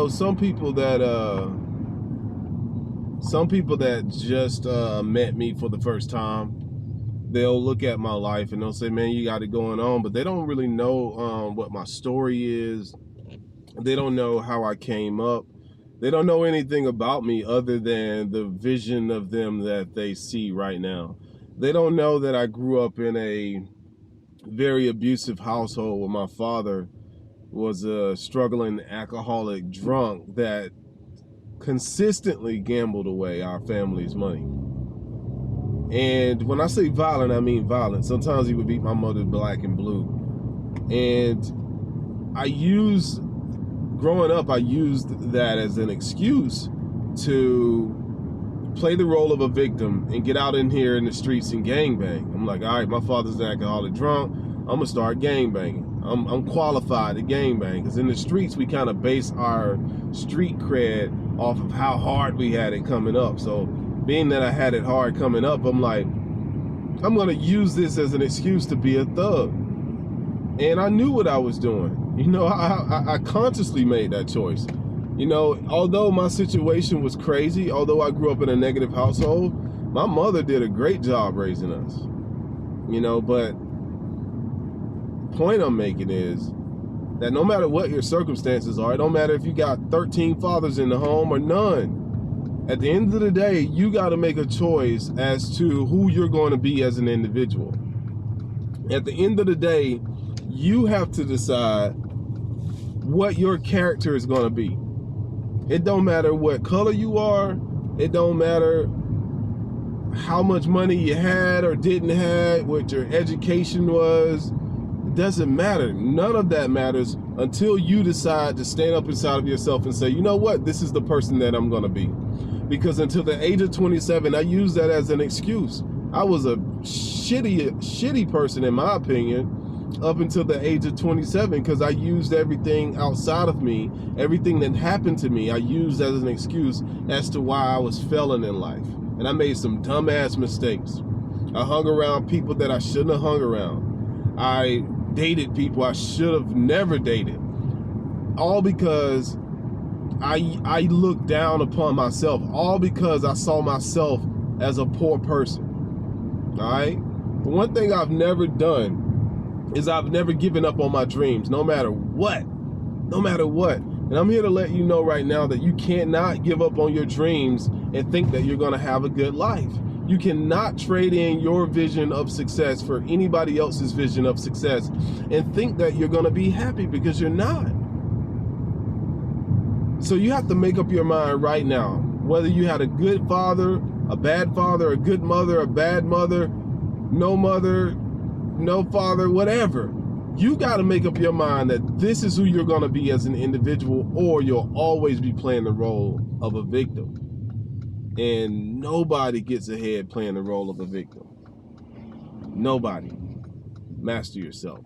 Some people that just met me for the first time, they'll look at my life and they'll say, man, you got it going on, but they don't really know what my story is. They don't know how I came up. They don't know anything about me other than the vision of them that they see right now. They don't know that I grew up in a very abusive household where my father was a struggling alcoholic drunk that consistently gambled away our family's money. And when I say violent, I mean violent. Sometimes he would beat my mother black and blue. And growing up, I used that as an excuse to play the role of a victim and get out in here in the streets and gangbang. I'm like, all right, my father's an alcoholic drunk. I'm gonna start gangbanging. I'm qualified to gangbang, because in the streets we kind of base our street cred off of how hard we had it coming up. So being that I had it hard coming up, I'm like, I'm gonna use this as an excuse to be a thug. And I knew what I was doing. You know, I consciously made that choice. You know, although my situation was crazy, although I grew up in a negative household, my mother did a great job raising us. You know, but the point I'm making is that no matter what your circumstances are, it don't matter if you got 13 fathers in the home or none. At the end of the day, you got to make a choice as to who you're going to be as an individual. At the end of the day, you have to decide what your character is going to be. It don't matter what color you are. It don't matter how much money you had or didn't have, what your education was. It doesn't matter. None of that matters until you decide to stand up inside of yourself and say, you know what, this is the person that I'm going to be. Because until the age of 27, I used that as an excuse. I was a shitty person, in my opinion, up until the age of 27, because I used everything outside of me, everything that happened to me, I used as an excuse as to why I was failing in life. And I made some dumbass mistakes. I hung around people that I shouldn't have hung around. I dated people I should have never dated. All because I looked down upon myself. All because I saw myself as a poor person. All right? But one thing I've never done is I've never given up on my dreams, no matter what. No matter what. And I'm here to let you know right now that you cannot give up on your dreams and think that you're going to have a good life. You cannot trade in your vision of success for anybody else's vision of success and think that you're going to be happy, because you're not. So you have to make up your mind right now, whether you had a good father, a bad father, a good mother, a bad mother, no father, whatever. You got to make up your mind that this is who you're going to be as an individual, or you'll always be playing the role of a victim. And nobody gets ahead playing the role of a victim. Nobody. Master yourself.